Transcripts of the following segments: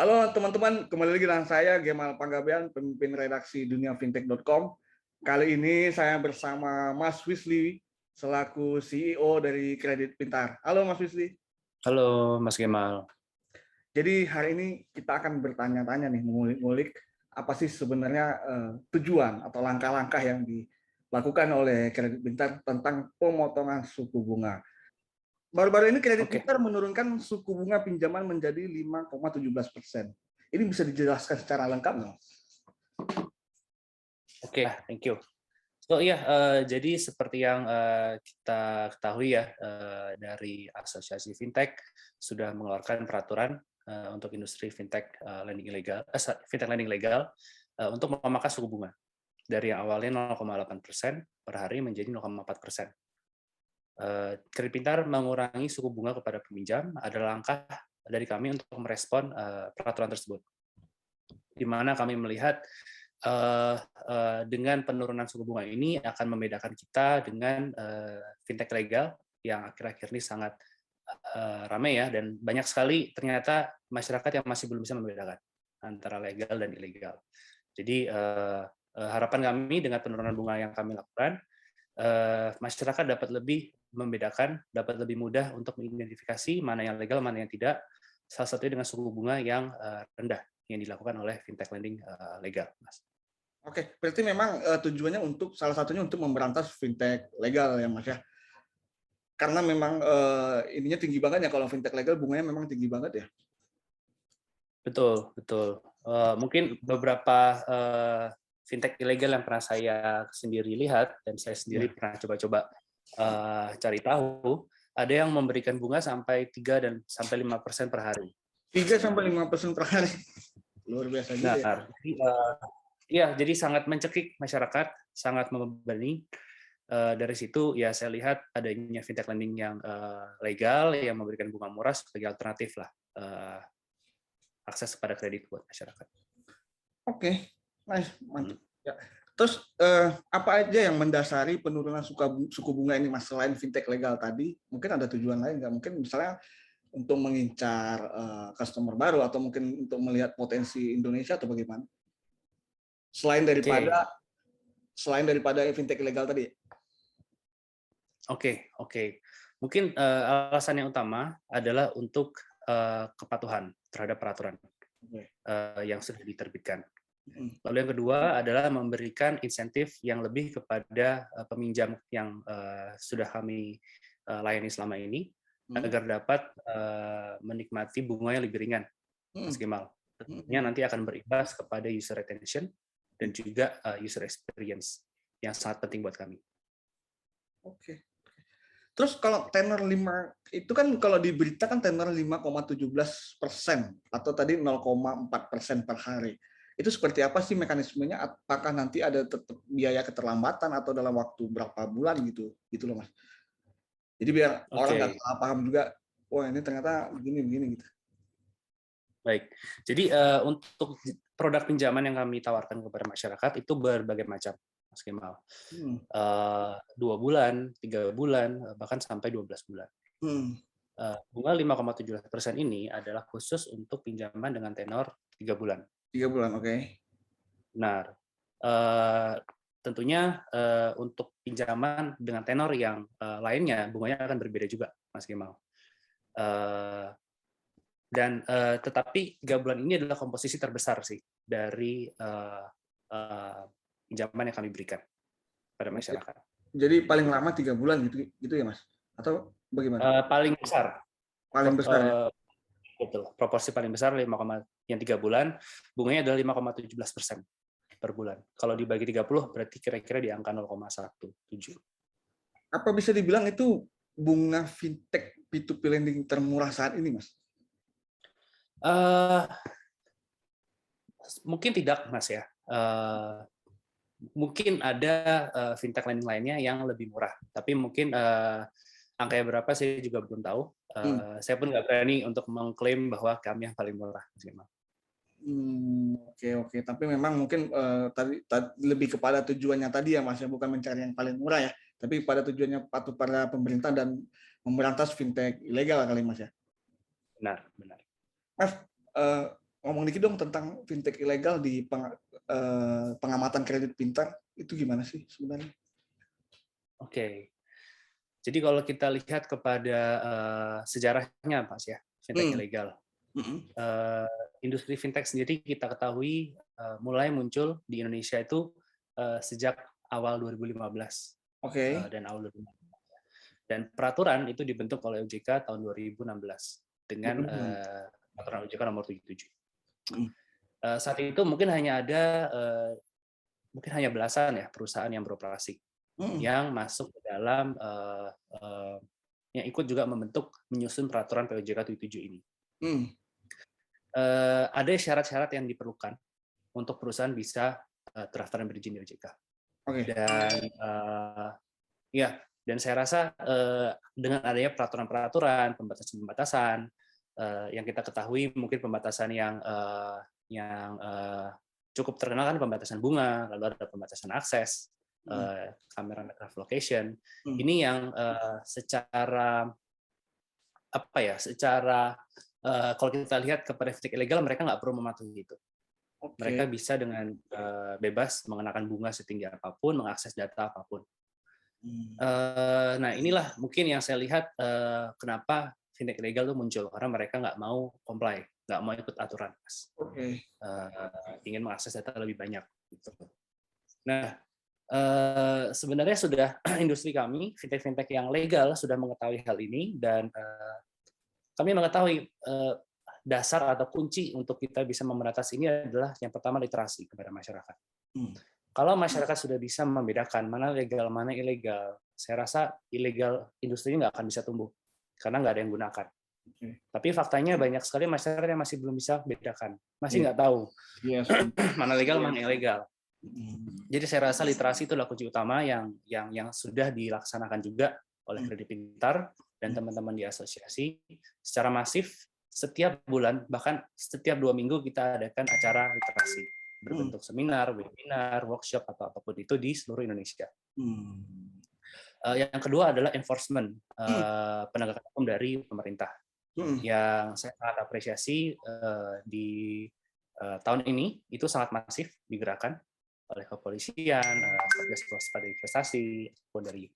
Halo teman-teman, kembali lagi dengan saya Gemal Panggabean, pemimpin redaksi duniafintech.com. Kali ini saya bersama Mas Wisli selaku CEO dari Kredit Pintar. Halo Mas Wisli. Halo Mas Gemal. Jadi hari ini kita akan bertanya-tanya nih, mengulik-ngulik apa sih sebenarnya tujuan atau langkah-langkah yang dilakukan oleh Kredit Pintar tentang pemotongan suku bunga. Baru-baru ini Kredit Pintar menurunkan suku bunga pinjaman menjadi 5,17%. Ini bisa dijelaskan secara lengkap nggak? Oke, thank you. So jadi seperti yang kita ketahui ya, dari Asosiasi Fintech sudah mengeluarkan peraturan untuk industri fintech lending legal untuk memangkas suku bunga dari yang awalnya 0,8% per hari menjadi 0,4%. Kredit Pintar mengurangi suku bunga kepada peminjam adalah langkah dari kami untuk merespon peraturan tersebut, di mana kami melihat dengan penurunan suku bunga ini akan membedakan kita dengan fintech legal yang akhir-akhir ini sangat ramai ya, dan banyak sekali ternyata masyarakat yang masih belum bisa membedakan antara legal dan ilegal. Jadi harapan kami dengan penurunan bunga yang kami lakukan, masyarakat dapat lebih membedakan, dapat lebih mudah untuk mengidentifikasi mana yang legal, mana yang tidak, salah satunya dengan suku bunga yang rendah yang dilakukan oleh fintech lending legal, Mas. Oke, berarti memang tujuannya untuk salah satunya untuk memberantas fintech legal ya Mas ya. Karena memang ininya tinggi banget ya, kalau fintech legal bunganya memang tinggi banget ya. Betul, betul. Mungkin beberapa fintech ilegal yang pernah saya sendiri lihat dan saya sendiri pernah coba-coba cari tahu, ada yang memberikan bunga sampai 3 dan sampai 5% per hari. 3-5% per hari. Luar biasa juga ya. Jadi sangat mencekik masyarakat, sangat membebani. Dari situ ya saya lihat adanya fintech lending yang legal yang memberikan bunga murah sebagai alternatif lah, akses kepada kredit buat masyarakat. Oke, nice, mantap. Ya. Terus apa aja yang mendasari penurunan suku bunga ini Mas, selain fintech legal tadi? Mungkin ada tujuan lain nggak? Mungkin misalnya untuk mengincar customer baru atau mungkin untuk melihat potensi Indonesia atau bagaimana? Selain daripada fintech legal tadi. Oke. Mungkin alasan yang utama adalah untuk kepatuhan terhadap peraturan yang sudah diterbitkan. Lalu yang kedua adalah memberikan insentif yang lebih kepada peminjam yang sudah kami layani selama ini, agar dapat menikmati bunga yang lebih ringan, Mas Gemal. Tentunya nanti akan berimbas kepada user retention dan juga user experience yang sangat penting buat kami. Oke. Terus kalau tenor 5 itu kan kalau di berita kan tenor 5,17% atau tadi 0,4% per hari. Itu seperti apa sih mekanismenya? Apakah nanti ada tetap biaya keterlambatan atau dalam waktu berapa bulan gitu loh Mas. Jadi biar orang nggak salah paham juga, wah ini ternyata begini gitu. Baik, jadi untuk produk pinjaman yang kami tawarkan kepada masyarakat itu berbagai macam, Mas Kemal. 2 bulan, 3 bulan, bahkan sampai 12 bulan. Bunga 5,17% ini adalah khusus untuk pinjaman dengan tenor 3 bulan. 3 bulan, oke. Benar. Tentunya untuk pinjaman dengan tenor yang lainnya, bunganya akan berbeda juga, Mas Kemal. Dan tetapi 3 bulan ini adalah komposisi terbesar sih dari pinjaman yang kami berikan pada masyarakat. Jadi paling lama 3 bulan gitu ya Mas? Atau bagaimana? Paling besar. Paling besar ya? Betul. Proporsi paling besar yang 3 bulan, bunganya adalah 5,17% per bulan. Kalau dibagi 30 berarti kira-kira di angka 0,17. Apa bisa dibilang itu bunga fintech P2P lending termurah saat ini, Mas? Mungkin tidak, Mas ya. Mungkin ada fintech lending lainnya yang lebih murah, tapi mungkin angkanya berapa saya juga belum tahu. Saya pun nggak berani untuk mengklaim bahwa kami yang paling murah. Oke. Tapi memang mungkin tadi lebih kepada tujuannya tadi ya Mas, ya, bukan mencari yang paling murah ya, tapi pada tujuannya patuh pada pemerintah dan memberantas fintech ilegal kali Mas ya. Benar. Mas, ngomong dikit dong tentang fintech ilegal di pengamatan kredit pintar itu gimana sih sebenarnya? Oke. Jadi kalau kita lihat kepada sejarahnya, Mas ya, fintech ilegal. Industri fintech sendiri kita ketahui mulai muncul di Indonesia itu sejak awal 2015 dan awal 2015. Dan peraturan itu dibentuk oleh OJK tahun 2016 dengan peraturan OJK nomor 77. Saat itu mungkin hanya ada belasan ya perusahaan yang beroperasi yang masuk ke dalam yang ikut juga menyusun peraturan POJK 77 ini. Ada syarat-syarat yang diperlukan untuk perusahaan bisa terdaftar dan berizin di OJK. Dan dan saya rasa dengan adanya peraturan-peraturan, pembatasan-pembatasan yang kita ketahui, mungkin pembatasan yang cukup terkenal kan pembatasan bunga, lalu ada pembatasan akses, kamera network location. Ini yang secara kalau kita lihat kepada fintech ilegal, mereka nggak perlu mematuhi itu. Mereka bisa dengan bebas mengenakan bunga setinggi apapun, mengakses data apapun. Nah, inilah mungkin yang saya lihat kenapa fintech ilegal itu muncul, karena mereka nggak mau comply, nggak mau ikut aturan, Mas. Ingin mengakses data lebih banyak. Gitu. Nah, sebenarnya sudah industri kami, fintech yang legal, sudah mengetahui hal ini, dan kami mengetahui dasar atau kunci untuk kita bisa memberantas ini adalah yang pertama literasi kepada masyarakat. Kalau masyarakat sudah bisa membedakan mana legal, mana ilegal, saya rasa ilegal industri ini nggak akan bisa tumbuh karena nggak ada yang gunakan. Tapi faktanya banyak sekali masyarakat yang masih belum bisa bedakan, masih nggak tahu mana legal, mana ilegal. Jadi saya rasa literasi itu adalah kunci utama yang sudah dilaksanakan juga oleh Kredit Pintar dan teman-teman di asosiasi secara masif. Setiap bulan, bahkan setiap 2 minggu kita adakan acara literasi berbentuk seminar, webinar, workshop atau apapun itu di seluruh Indonesia. Yang kedua adalah enforcement, penegakan hukum dari pemerintah. Yang saya sangat apresiasi di tahun ini itu sangat masif digerakkan oleh kepolisian, Satgas Waspada Investasi, ataupun dari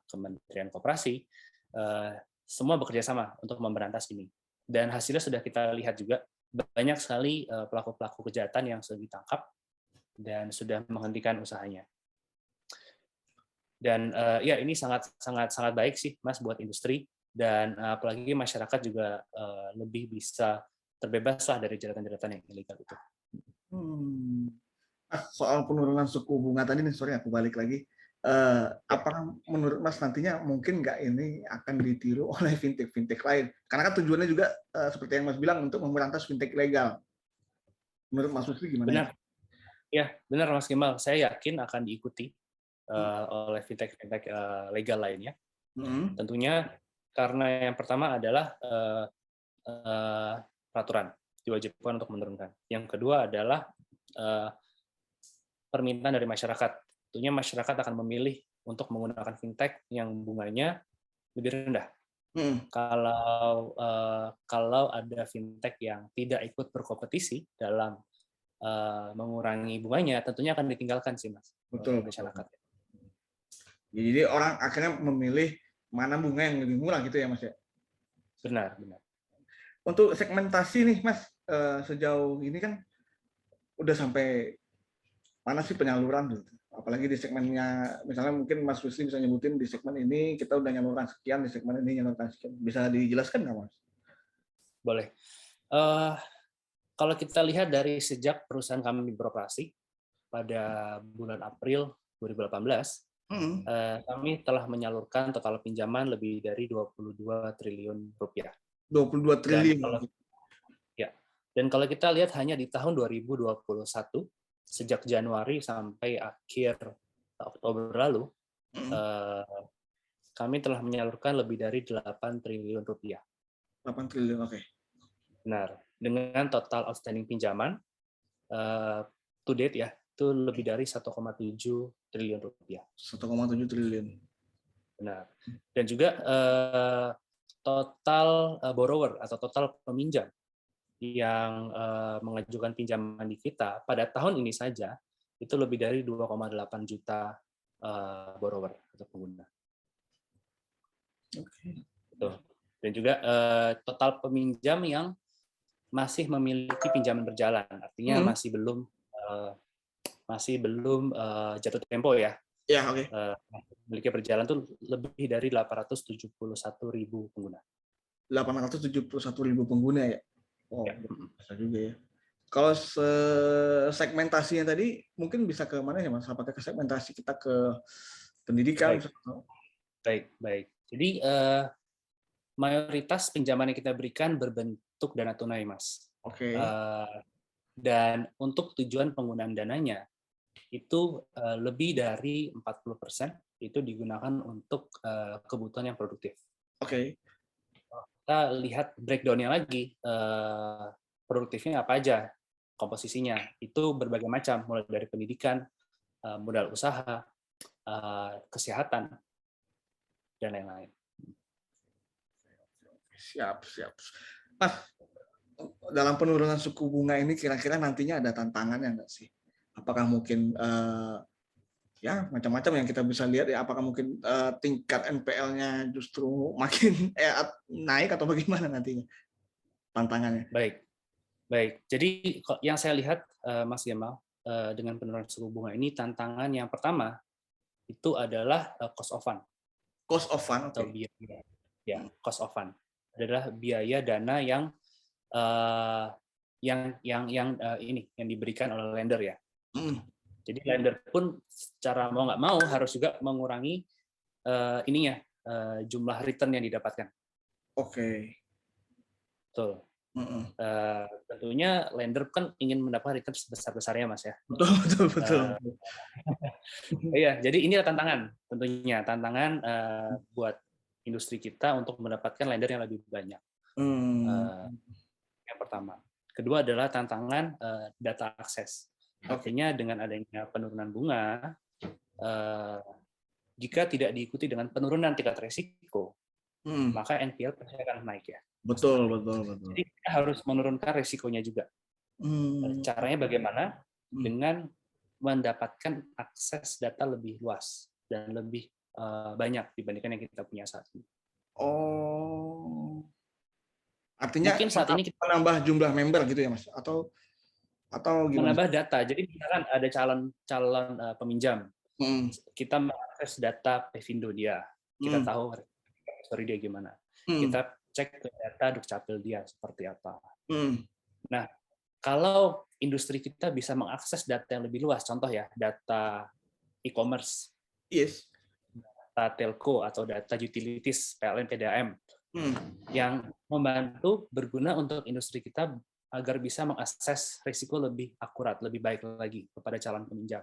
Kementerian Koperasi. Semua bekerja sama untuk memberantas ini. Dan hasilnya sudah kita lihat juga, banyak sekali pelaku-pelaku kejahatan yang sudah ditangkap dan sudah menghentikan usahanya. Dan ya ini sangat baik sih, Mas, buat industri, dan apalagi masyarakat juga lebih bisa terbebas lah dari jeratan-jeratan yang ilegal itu. Soal penurunan suku bunga tadi nih, sorry aku balik lagi. Apakah menurut Mas nantinya mungkin nggak ini akan ditiru oleh fintech lain? Karena kan tujuannya juga seperti yang Mas bilang untuk memberantas fintech ilegal. Menurut Mas Rusli gimana? Benar. Ya, benar Mas Gimal. Saya yakin akan diikuti oleh fintech legal lainnya. Tentunya karena yang pertama adalah peraturan diwajibkan untuk menurunkan. Yang kedua adalah permintaan dari masyarakat. Tentunya masyarakat akan memilih untuk menggunakan fintech yang bunganya lebih rendah. Kalau ada fintech yang tidak ikut berkompetisi dalam mengurangi bunganya, tentunya akan ditinggalkan sih, Mas. Betul. Masyarakat. Jadi orang akhirnya memilih mana bunga yang lebih murah gitu ya, Mas ya? Benar. Untuk segmentasi nih, Mas, sejauh ini kan udah sampai mana sih penyaluran gitu? Apalagi di segmennya, misalnya mungkin Mas Rusli bisa nyebutin di segmen ini kita udah nyalurkan sekian, di segmen ini nyalurkan sekian. Bisa dijelaskan nggak, Mas? Boleh. Kalau kita lihat dari sejak perusahaan kami beroperasi pada bulan April 2018, kami telah menyalurkan total pinjaman lebih dari 22 triliun rupiah. 22 triliun. Dan kalau kita lihat hanya di tahun 2021, sejak Januari sampai akhir Oktober lalu, kami telah menyalurkan lebih dari 8 triliun rupiah. 8 triliun, oke. Benar. Dengan total outstanding pinjaman, to date ya, itu lebih dari 1,7 triliun rupiah. 1,7 triliun. Benar. Dan juga total borrower atau total peminjam yang mengajukan pinjaman di kita pada tahun ini saja itu lebih dari 2,8 juta borrower atau pengguna. Betul. Dan juga total peminjam yang masih memiliki pinjaman berjalan, artinya masih belum jatuh tempo ya. Ya, oke. Memiliki berjalan tuh lebih dari 871.000 pengguna. 871.000 pengguna ya. Oh, Ya. bisa juga ya. Kalau segmentasinya tadi mungkin bisa ke mana ya Mas? Apakah ke segmentasi kita ke pendidikan? Baik. Jadi mayoritas pinjaman yang kita berikan berbentuk dana tunai, Mas. Oke. Dan untuk tujuan penggunaan dananya itu lebih dari 40% itu digunakan untuk kebutuhan yang produktif. Oke. Kita lihat breakdown-nya lagi, produktifnya apa aja, komposisinya. Itu berbagai macam, mulai dari pendidikan, modal usaha, kesehatan, dan lain-lain. Siap. Mas, dalam penurunan suku bunga ini kira-kira nantinya ada tantangannya nggak sih? Apakah mungkin ya macam-macam yang kita bisa lihat ya, apakah mungkin tingkat NPL-nya justru makin naik atau bagaimana nantinya tantangannya? Baik. Jadi yang saya lihat Mas Gemal dengan penurunan suku bunga ini, tantangan yang pertama itu adalah cost of fund. Cost of fund, atau biaya. Ya, cost of fund adalah biaya dana yang diberikan oleh lender ya. Jadi lender pun secara mau nggak mau harus juga mengurangi jumlah return yang didapatkan. Oke. Betul. Tentunya lender kan ingin mendapatkan return sebesar-besarnya, Mas ya. Betul. Iya, jadi ini adalah tantangan tentunya, buat industri kita untuk mendapatkan lender yang lebih banyak. Yang pertama. Kedua adalah tantangan data akses. Artinya dengan adanya penurunan bunga, jika tidak diikuti dengan penurunan tingkat risiko, maka NPL pasti akan naik ya. Betul. Jadi kita harus menurunkan risikonya juga. Caranya bagaimana? Dengan mendapatkan akses data lebih luas dan lebih banyak dibandingkan yang kita punya saat ini. Oh. Artinya mungkin saat ini kita menambah jumlah member gitu ya Mas? Atau gimana? Menambah data. Jadi misalkan ada calon peminjam, kita mengakses data Pevindo dia, kita tahu story dia gimana. Kita cek ke data Dukcapil dia seperti apa. Nah, kalau industri kita bisa mengakses data yang lebih luas, contoh ya, data e-commerce, data telco atau data utilities, PLN, PDAM, yang membantu berguna untuk industri kita agar bisa mengakses risiko lebih akurat, lebih baik lagi kepada calon peminjam.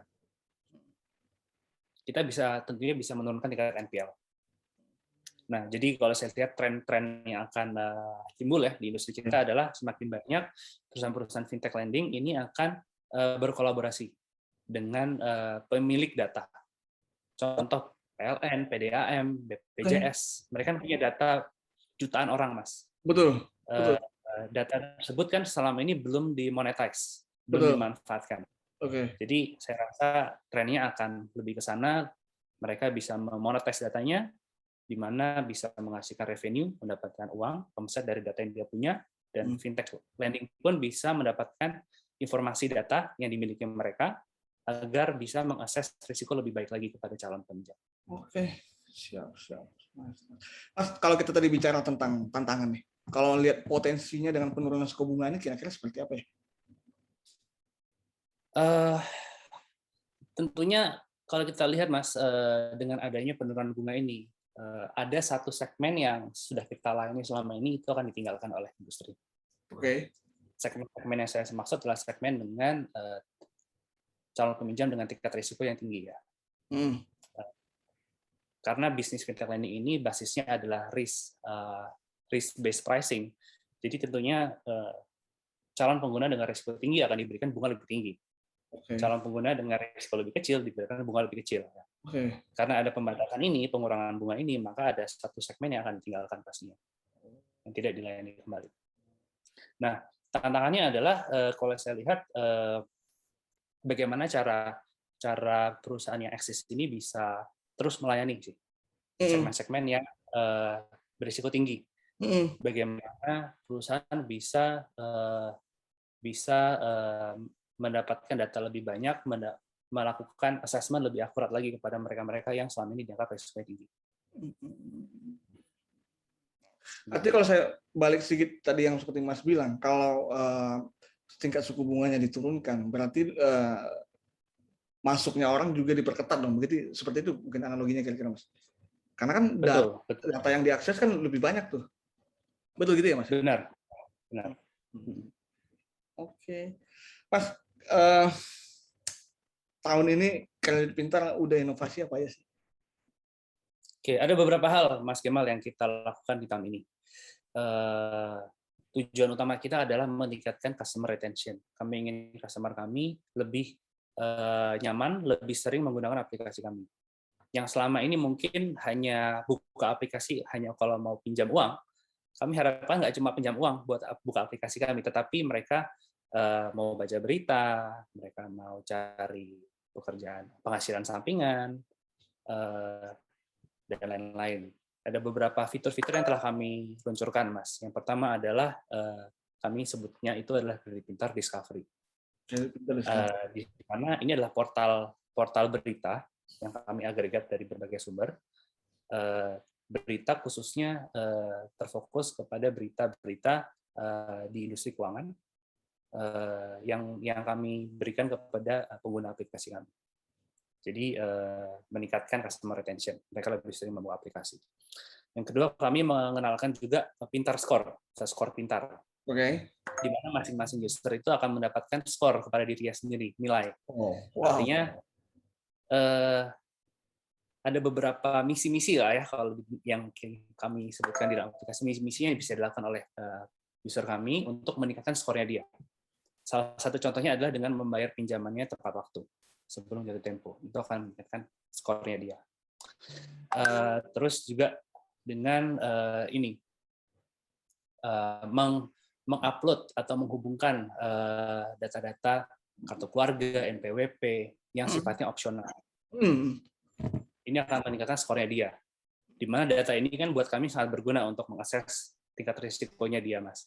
Kita tentunya bisa menurunkan tingkat NPL. Nah, jadi kalau saya lihat tren-tren yang akan timbul ya di industri kita adalah semakin banyak perusahaan-perusahaan fintech lending ini akan berkolaborasi dengan pemilik data. Contoh PLN, PDAM, BPJS, mereka punya data jutaan orang, Mas. Betul. Data tersebut kan selama ini belum dimonetize, belum dimanfaatkan. Jadi saya rasa trennya akan lebih ke sana. Mereka bisa memonetize datanya, di mana bisa menghasilkan revenue, mendapatkan uang, omset dari data yang dia punya, dan fintech lending pun bisa mendapatkan informasi data yang dimiliki mereka agar bisa mengakses risiko lebih baik lagi kepada calon peminjam. Oke, siap. Mas, kalau kita tadi bicara tentang tantangan nih, kalau lihat potensinya dengan penurunan suku bunga ini kira-kira seperti apa ya? Tentunya kalau kita lihat Mas, dengan adanya penurunan bunga ini, ada satu segmen yang sudah kita layani selama ini itu akan ditinggalkan oleh industri. Segmen yang saya maksud adalah segmen dengan calon peminjam dengan tingkat risiko yang tinggi ya. Karena bisnis fintech lending ini basisnya adalah risk based pricing. Jadi tentunya calon pengguna dengan risiko tinggi akan diberikan bunga lebih tinggi. Calon pengguna dengan risiko lebih kecil diberikan bunga lebih kecil. Karena ada pembatasan ini, pengurangan bunga ini, maka ada satu segmen yang akan ditinggalkan pastinya, yang tidak dilayani kembali. Nah, tantangannya adalah kalau saya lihat bagaimana cara perusahaan yang eksis ini bisa terus melayani sih Mm, segmen-segmen yang berisiko tinggi. mm. Bagaimana perusahaan bisa mendapatkan data lebih banyak, melakukan assessment lebih akurat lagi kepada mereka-mereka yang selama ini dianggap risiko tinggi. Artinya Gitu. kalau saya balik sedikit tadi yang seperti Mas bilang, kalau tingkat suku bunganya diturunkan, berarti masuknya orang juga diperketat dong. Begitu, seperti itu mungkin analoginya kira-kira, Mas. Karena kan Betul, betul. data yang diakses kan lebih banyak tuh. Betul gitu ya, Mas? Benar, benar. Oke. Mas, tahun ini Kredit Pintar udah inovasi apa ya sih? Oke, ada beberapa hal, Mas Kemal, yang kita lakukan di tahun ini. Tujuan utama kita adalah meningkatkan customer retention. Kami ingin customer kami lebih nyaman, lebih sering menggunakan aplikasi kami. Yang selama ini mungkin hanya buka aplikasi hanya kalau mau pinjam uang, kami harapkan nggak cuma pinjam uang buat buka aplikasi kami, tetapi mereka mau baca berita, mereka mau cari pekerjaan, penghasilan sampingan, dan lain-lain. Ada beberapa fitur-fitur yang telah kami luncurkan, Mas. Yang pertama adalah kami sebutnya itu adalah Kredit Pintar Discovery. Di mana ini adalah portal berita yang kami agregat dari berbagai sumber. Berita khususnya terfokus kepada berita-berita di industri keuangan yang kami berikan kepada pengguna aplikasi kami. Jadi meningkatkan customer retention, mereka lebih sering membuka aplikasi. Yang kedua, kami mengenalkan juga Pintar Score, skor pintar. Oke. Di mana masing-masing user itu akan mendapatkan skor kepada dirinya sendiri, nilai. Oh, wow. Artinya ada beberapa misi-misi lah ya kalau yang kami sebutkan di dalam aplikasi. Misi-misinya bisa dilakukan oleh user kami untuk meningkatkan skornya dia. Salah satu contohnya adalah dengan membayar pinjamannya tepat waktu sebelum jatuh tempo. Itu akan meningkatkan skornya dia. Terus juga dengan mengupload atau menghubungkan data-data kartu keluarga, NPWP yang sifatnya opsional. Ini akan meningkatkan skornya dia. Di mana data ini kan buat kami sangat berguna untuk mengakses tingkat risikonya dia, Mas.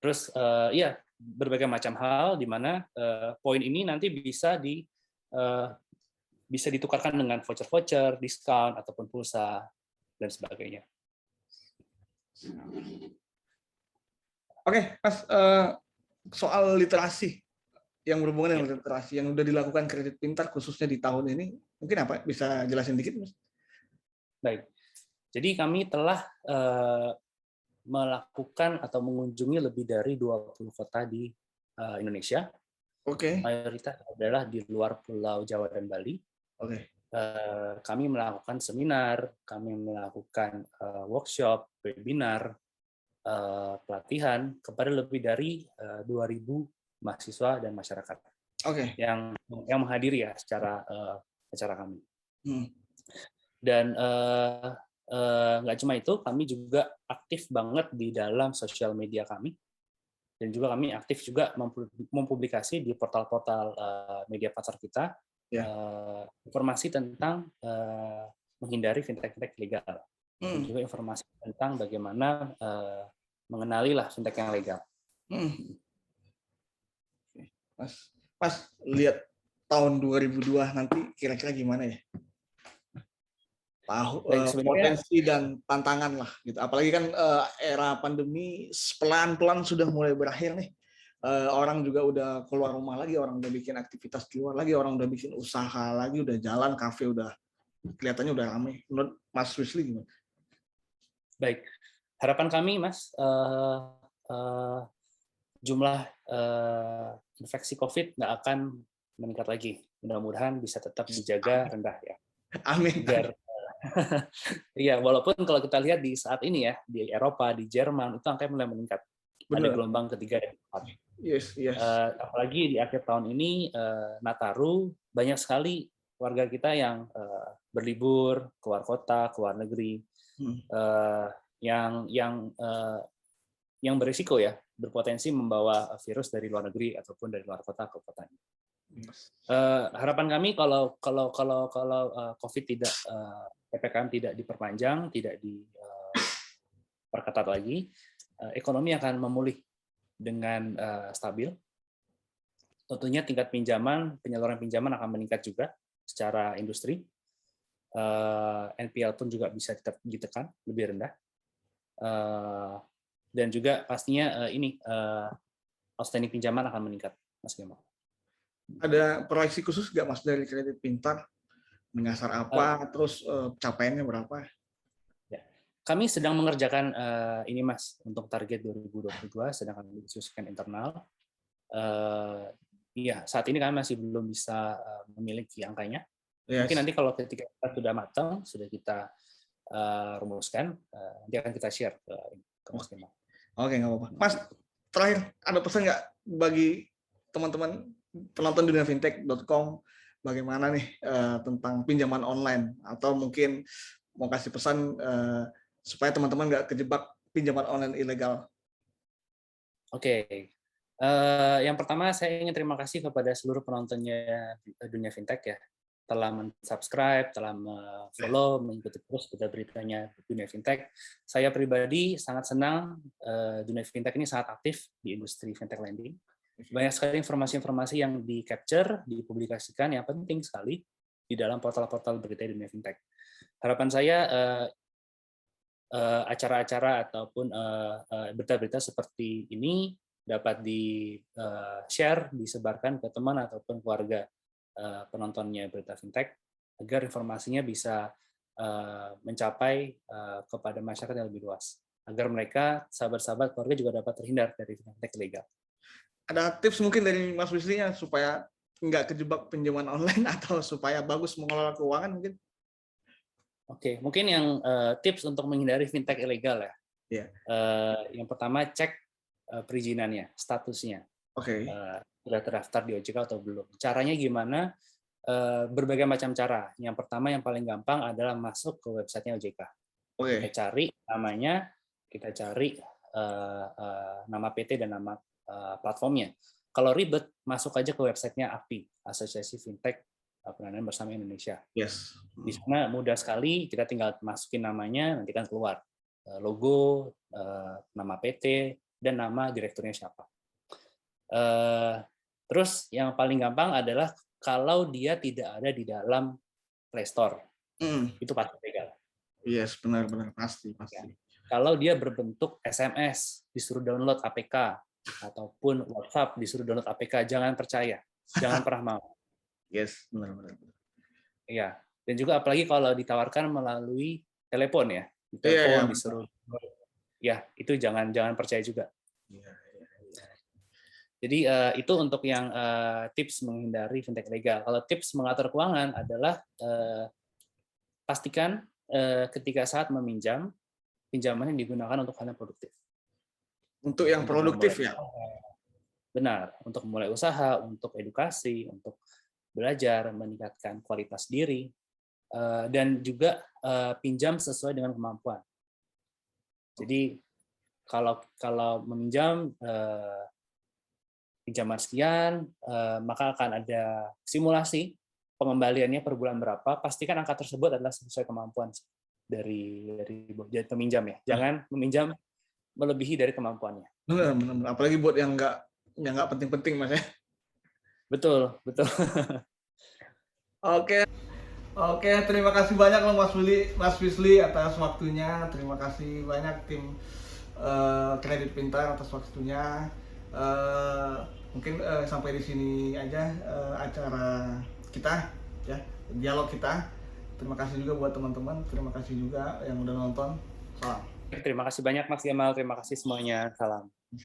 Terus ya berbagai macam hal di mana poin ini nanti bisa ditukarkan dengan voucher-voucher, diskon ataupun pulsa dan sebagainya. Oke, Mas, soal literasi yang berhubungan dengan literasi yang sudah dilakukan Kredit Pintar khususnya di tahun ini, mungkin apa bisa jelasin dikit, Mas? Baik. Jadi kami telah melakukan atau mengunjungi lebih dari 20 kota di Indonesia. Oke. Mayoritas adalah di luar Pulau Jawa dan Bali. Oke. Kami melakukan seminar, kami melakukan workshop, webinar, pelatihan kepada lebih dari 2.000 mahasiswa dan masyarakat yang menghadiri ya secara acara kami. Dan nggak cuma itu, kami juga aktif banget di dalam sosial media kami, dan juga kami aktif juga mempublikasi di portal-portal media pasar kita informasi tentang menghindari fintech ilegal, dan juga informasi tentang bagaimana mengenali lah fintech yang legal. Mas lihat tahun 2002 nanti kira-kira gimana ya? Potensi dan tantangan lah gitu. Apalagi kan era pandemi pelan-pelan sudah mulai berakhir nih. Orang juga udah keluar rumah lagi, orang udah bikin aktivitas di luar lagi, orang udah bikin usaha lagi, udah jalan, kafe udah kelihatannya udah ramai. Menurut Mas Wisli gimana? Baik, harapan kami, Mas, jumlah infeksi COVID nggak akan meningkat lagi. Mudah-mudahan bisa tetap dijaga rendah ya. Amin. Iya, walaupun kalau kita lihat di saat ini ya, di Eropa, di Jerman, itu angkanya mulai meningkat. Ada gelombang ketiga dan keempat. Yes. Apalagi di akhir tahun ini, Nataru, banyak sekali warga kita yang berlibur, keluar kota, keluar negeri, yang yang berisiko ya, berpotensi membawa virus dari luar negeri ataupun dari luar kota ke kotanya. Harapan kami kalau COVID tidak PPKM tidak diperpanjang, tidak diperketat lagi, ekonomi akan memulih dengan stabil. Tentunya tingkat penyaluran pinjaman akan meningkat juga secara industri. NPL pun juga bisa ditekan lebih rendah. Dan juga pastinya outstanding pinjaman akan meningkat, Mas Kemal. Ada proyeksi khusus nggak Mas dari Kredit Pintar? Menyasar apa, terus capaiannya berapa? Ya. Kami sedang mengerjakan ini Mas, untuk target 2022 sedang kami diskusikan internal. Iya, saat ini kami masih belum bisa memiliki angkanya. Yes. Mungkin nanti kalau ketika kita sudah matang, sudah kita rumuskan, nanti akan kita share ke Mas Kemal. Oke, nggak apa-apa. Mas, terakhir ada pesan nggak bagi teman-teman penonton duniafintech.com bagaimana nih tentang pinjaman online, atau mungkin mau kasih pesan supaya teman-teman nggak kejebak pinjaman online ilegal? Oke. Yang pertama saya ingin terima kasih kepada seluruh penontonnya Dunia Fintech ya, telah subscribe, telah follow, mengikuti terus berita-beritanya Dunia Fintech. Saya pribadi sangat senang Dunia Fintech ini sangat aktif di industri fintech lending. Banyak sekali informasi-informasi yang di-capture, dipublikasikan yang penting sekali di dalam portal-portal berita Dunia Fintech. Harapan saya acara-acara ataupun berita-berita seperti ini dapat di-share, disebarkan ke teman ataupun keluarga penontonnya berita fintech, agar informasinya bisa mencapai kepada masyarakat yang lebih luas, agar mereka, sahabat-sahabat keluarga juga dapat terhindar dari fintech ilegal. Ada tips mungkin dari Mas Wisli supaya nggak kejebak pinjaman online atau supaya bagus mengelola keuangan mungkin? Oke, mungkin yang tips untuk menghindari fintech ilegal ya. Yeah. Yang pertama, cek perizinannya, statusnya. Oke. Sudah terdaftar di OJK atau belum. Caranya gimana? Berbagai macam cara. Yang pertama yang paling gampang adalah masuk ke websitenya OJK. Okay. Kita cari namanya, kita cari nama PT dan nama platformnya. Kalau ribet, masuk aja ke websitenya AFI, Asosiasi Fintech Pendanaan Bersama Indonesia. Yes. Di sana mudah sekali, kita tinggal masukin namanya, nanti kan keluar logo, nama PT, dan nama direkturnya siapa. Terus yang paling gampang adalah kalau dia tidak ada di dalam Play Store, itu pasti legal. Yes, benar-benar pasti. Ya. Kalau dia berbentuk SMS, disuruh download APK, ataupun WhatsApp disuruh download APK, jangan percaya, jangan pernah mau. Yes, benar-benar. Iya, dan juga apalagi kalau ditawarkan melalui telepon ya, telepon disuruh, ya itu jangan percaya juga. Jadi itu untuk yang tips menghindari fintech legal. Kalau tips mengatur keuangan adalah pastikan ketika saat meminjam, pinjamannya digunakan untuk hal yang produktif. Untuk yang produktif ya? Benar, untuk memulai usaha, untuk edukasi, untuk belajar, meningkatkan kualitas diri, dan juga pinjam sesuai dengan kemampuan. Jadi kalau meminjam pinjaman sekian, maka akan ada simulasi pengembaliannya per bulan berapa. Pastikan angka tersebut adalah sesuai kemampuan dari peminjam ya. Jangan meminjam melebihi dari kemampuannya. Benar. Apalagi buat yang nggak penting-penting, Mas ya. Betul. Oke, terima kasih banyak loh Mas Wisli atas waktunya. Terima kasih banyak tim Kredit Pintar atas waktunya. Mungkin sampai di sini aja acara kita ya, dialog kita. Terima kasih juga buat teman-teman, terima kasih juga yang udah nonton. Salam. Terima kasih banyak Mas Kemal, terima kasih semuanya. Salam.